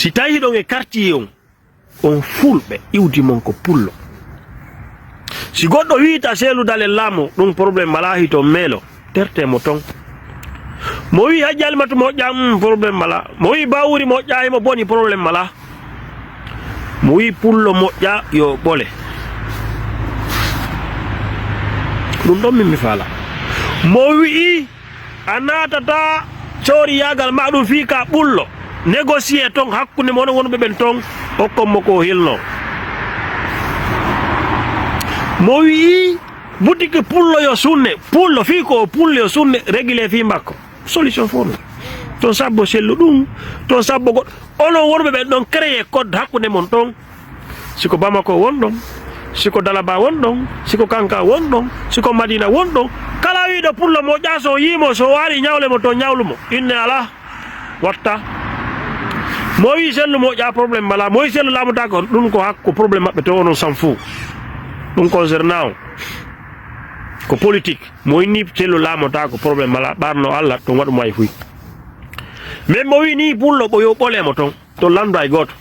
si tawi ɗon e quartier on fulɓe iwdi mon ko pullo. Si goɗɗo wiita seeludale laamu ɗum probléme mala hito meelo tertemo ton. Mo wi hajjalmatu moƴƴa probléme mala. Mo wi bawuri moƴƴa emo boni probléme mala. Mo wi pullo moƴƴa yo ɓole. Ɗum ɗon min mi faala. Mo wi a natata cooriyagal ma ɗum fi ka ɓullo négocier ton hakkunde mon wonɓe ɓen ton hokkonmo ko hilno. Mo wi boutique pullo yo sunne pullo fi ko pullo yo sunne régulé fi makko solution fo ɗum ton sabbo sellu ɗum ton sabbo goɗɗo onon wonɓe ɓen ɗon créé code hakkunde mon ton siko Bamako won ɗon siko Dalaba won ɗon siko Kanka won ɗon siko Madina won ɗon kala wiɗo pullo moƴƴa so yimo so wari ñawle mo to ñawlumo inne ala watta. Mo wi sellu moƴƴa probléme mala mo wi sellu laamata ko ɗum ko hakko probléme maɓɓe to onon s'en fout ɗum concernant ko politique mo wi ni sellu laamata ko probléme mala ɓarno Allah to waɗumo ay fuy. Mais mo wi ni pullo ɓo yo ɓolemo ton to landu ay goto.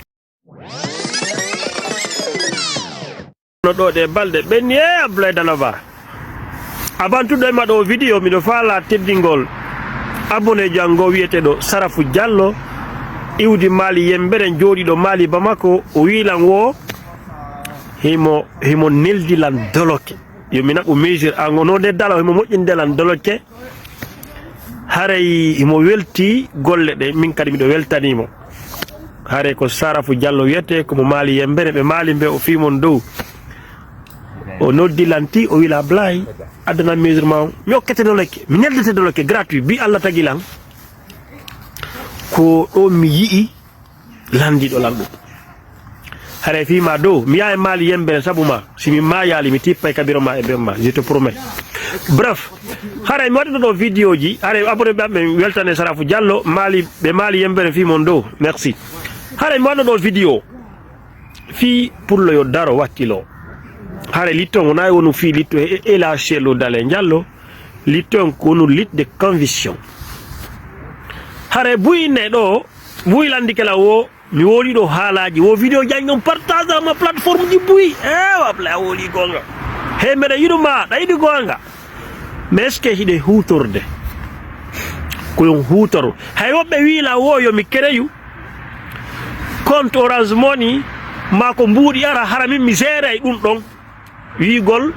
No ɗo de balɗe ɓenni e Abdoulaye Danaba avant tout ɗema ɗo vidéo miɗo faala teddingol abonné jango wiyeteɗo Sarafou Diallo iwdi Mali yembere jooɗiɗo Mali Bamako o wilan wo himo neldilan doloke yomi naɓu mesure angono de dalo himo moƴƴindelan doloke haray himo welti golle ɗe min kadi miɗo weltanimo haray ko Sarafou Diallo wiyete komo Mali yembere ɓe Mali mbe o fimon dow o noddilanti o wila Blay adana mesurement mi hokkete doloke mi neldete doloke gratuit bi Allah tagilan ko ɗo mi yi'i landiɗo lanɗum hare fima dow mi yaha e Mali yembere sabu ma simi mayali mi tippa e kabiro ma e bemma je te promets. Bref hare mi waɗino ɗo vidéo ji hare abonné ɓe weltane Sarafou Diallo Mali ɓe Mali yembere fimon dow merci. Hare mi waɗno ɗo vidéo fi pullo yo daro wakkilo hare litton wona wonu fi litto e la chelo dale Diallo litton ko wonu lit de conviction. Hare buyine ɗo buylandikela wo mi woli ɗo haalaji wo vidéo jangom partage ama plateforme ji buyi wabla a woli gonga he mbeɗa yiɗuma ɗa yiɗi gonga mais est ce que hiɗe hutorde koyon hutoro hay woɓɓe wiila wo yomi créyu compte Orange Money ma ko mbuuɗi ara hara min mi seeray ɗum ɗon wigol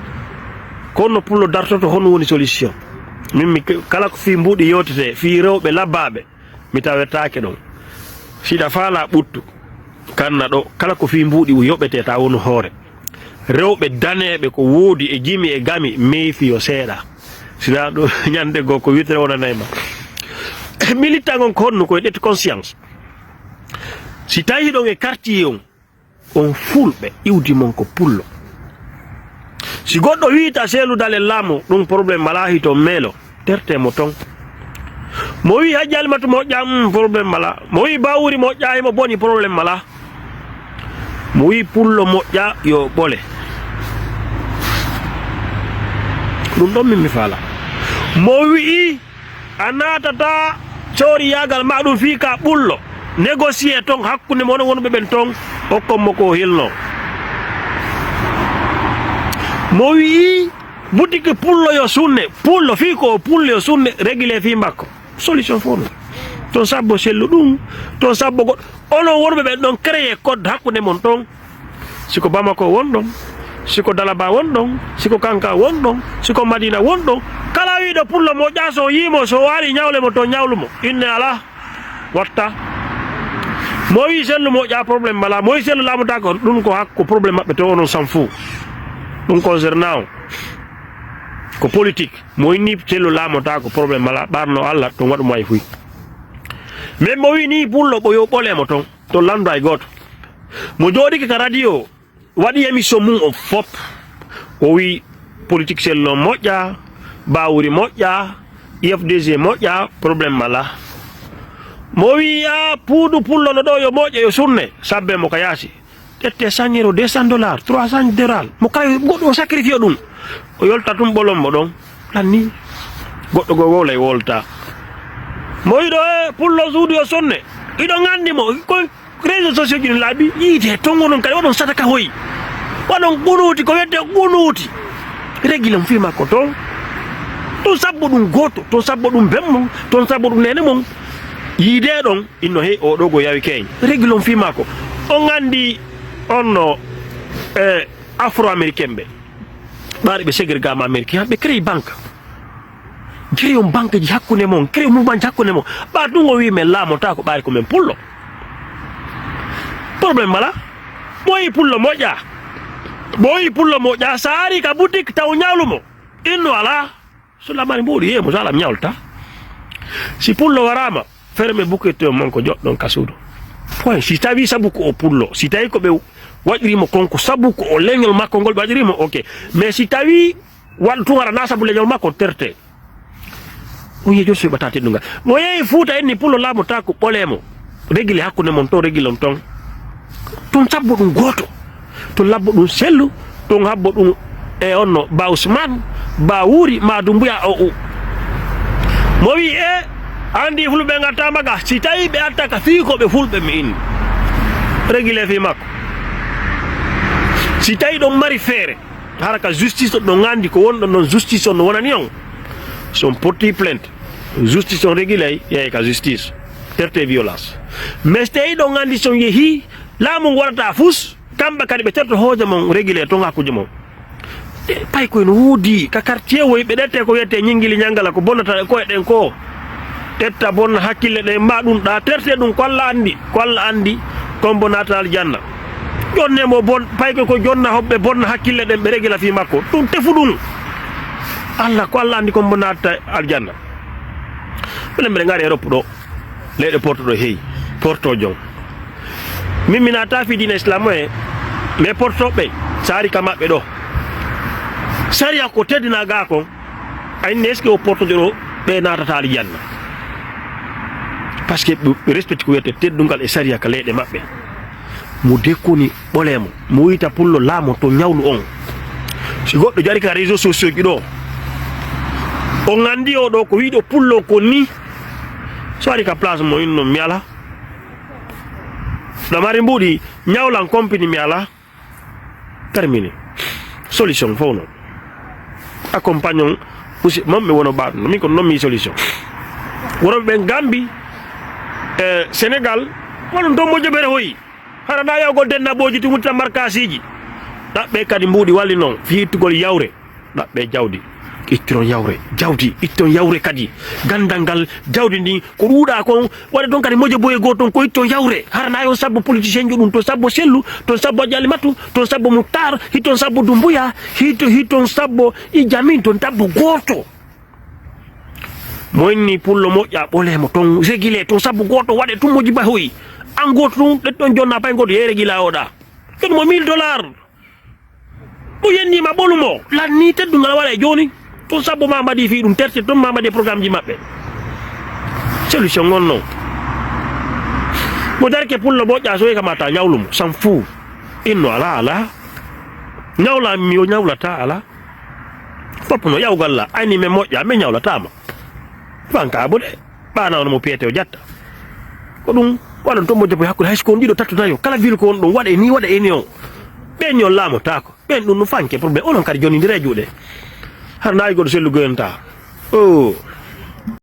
kono pullo dartoto hono woni solution min mi kala ko fi mbuuɗi yewtete fi rewɓe labbaɓe mi tawetake ɗon siɗa faala ɓuttu kanna ɗo kala ko fi mbuuɗi yoɓete ta wonu hoore rewɓe daneɓe ko woodi e jimi e gami meefi yo seeɗa sina ɗo ñande goo ko witere wonanayma militant on ko honno koye ɗetti conscience si tawi ɗon e quartier on fulɓe iwdi mon ko pullo. Si goɗɗo wiita seeludale laamu ɗum probléme mala hito meelo tertemo ton. Mo wi hajjalmatu moƴƴa probléme mala mo wi bawuri moƴƴa emo boni probléme mala. Mo wi pullo moƴƴa yo ɓole. ɗum ɗon min mi faala. Mo wi a natata cooriyagal ma ɗum fi ka ɓullo négocier ton hakkunde mon wonɓe ɓen ton hokkonmo ko hilno. Mo wi boutique pullo yo sunne pullo fi ko pullo yo sunne régulé fi makko solution fo ɗum ton sabbo sellu ɗum ton sabbo goɗɗo onon wonɓe ɓen ɗon créé code hakkunde mon ton siko Bamako won ɗon siko Dalaba won ɗon siko Kanka won ɗon siko Madina won ɗon kala wiɗo pullo moƴƴa so yimo so wari ñawle mo to ñawlumo inne ala watta. Mo wi sellu moƴƴa probléme mala mo wi sellu laamata ko ɗum ko hakko probléme maɓɓe to onon s'en fout ɗum concernant ko politique mo wi ni sellu laamata ko probléme mala ɓarno Allah to waɗumo ay fuy. Mais mo wi ni pullo ɓo yo ɓolemo ton to landu ay goto mo jooɗike ka radio waɗi émission mum o fop o wi politique sello moƴƴa bawuri moƴƴa IFDG moƴƴa probléme mala. Mo wi a puudu pullo no ɗo yo moƴƴa yo sunne sabbe mo ka yaasi ƴette 100 €, 200 $, 300 $, mo kala goɗɗo o sacrifice ɗum o yolta tum ɓolon mo ɗon lanni goɗɗo go wolay wolta. Mo wi ɗo e pullo suudu yo sonne iɗo gandi mo ko sociaux ji laabi yite tongonon kadi wadon sataka hoyi wadon gunuti ko wette gunuti régile fi makko ton sabbo dum goto ton sabbo dum bemmum ton sabbo dum nene mum yide don inno he o dogo yawi kay régile fi makko on andi onno afro américain be bari be segregama américain be créé banque créé on banque ji hakkunde mon créé mouvement hakkunde mon ba dungo wi men lamo ta ko bari ko men pullo problème mala boy pullo moja sari ka boutique taw nyawlumo inno ala sulla mari mbodi yemo sala nyawlta si pullo warama ferme buketo mon ko joddon kasudo point si tawi sabu ko o pullo si tawi ko be wajrimo konko sabu ko o leñol makko ngol wajrimo ok mais si tawi wadtu wara na sabu leñol makko terte o yejo so batati dunga mo yeyi fuuta enni pullo lamo ta ko bolemo régile hakkunde mon to régile on ton sabbo dum goto to labbo dum sellu ton habbo dum e onno ba Ousmane ba wuri ma dumbuya o mo wi andi fulbe ngata maga si tawi be attaka fi ko be fulbe mi in régile fi makko si tawi don mari fere haraka justice do ngandi ko wondo non justice on wonani on son porti plainte justice on régile ya ka justice terte violence mais tawi do ngandi son yehi lamu warata fus kamba kadi be terto hoje mon régile to ngakuje mon pay ko no wudi ka quartier woy be dette ko yete nyingili nyangala ko bonata ko eden ko tetta bon hakkille de madum da terte dum ko Allah andi kombo natal janna jonne mo bon pay ko jonna hobbe bon hakkille den be régila fi makko dum tefudum Allah ko Allah andi kombo nata aljanna bele be ngari Europe do lede porto do hey porto jong mimina ta fi dina islam e me porto be sari kama be do sari ko teddina ga ko ay neske o porto joro be nata aljanna parce que respect ko wete teddungal e sariya ka lede mabbe mo dekoni bolemo mo wita pullo lamo to nyawlu on si goddo jari ka réseaux sociaux gi do on andi o do ko wido pullo ko ni so ari ka place mo inno miala da mari mbudi nyawlan company miala terminé solution fono accompagnons aussi mamme wono ba mi ko nomi solution woro be Gambi Sénégal wala do mo jobere hoyi hara na yaw go denna boji ti mutta markasiji dabbe kadi mbudi walli non fiitugol yawre dabbe jawdi itton yawre kadi gandangal jawdi ni ko ruuda ko wala don kadi moje boye goton ko itton yawre hara na yo sabbo politicien jodum to sabbo sellu to sabbo jali matu to sabbo muktar hiton sabbo dumbuya hiton sabbo ijamin ton tabbo goto moyni pullo moƴƴa ɓolemo ton régile ton sabbu goto waɗe tum moji ba hoyi an goto tum ɗetton jonna pay goto ye régila oɗa kadi mo $1000 mo yennima ɓolumo lanni teddugal waɗa e joni ton sabbo ma mbaɗi fi ɗum terte ton ma mbaɗi programme ji maɓɓe solution gonno mo darke pullo moƴƴa so kamata ñawlumo san fou inno ala ñawla mi o ñawlata ala fop no yawgalla ayni me moƴƴa me ñawlatama fanka bude bana on mo piete o jatta ko dum wadon to mo jabo hakkude hay ko ndido tattunayo kala vil ko on dum wade ni on ben ñol lamo tako ben dum no fanke problème onon kadi joni ndire juude har nay godo sellu goyenta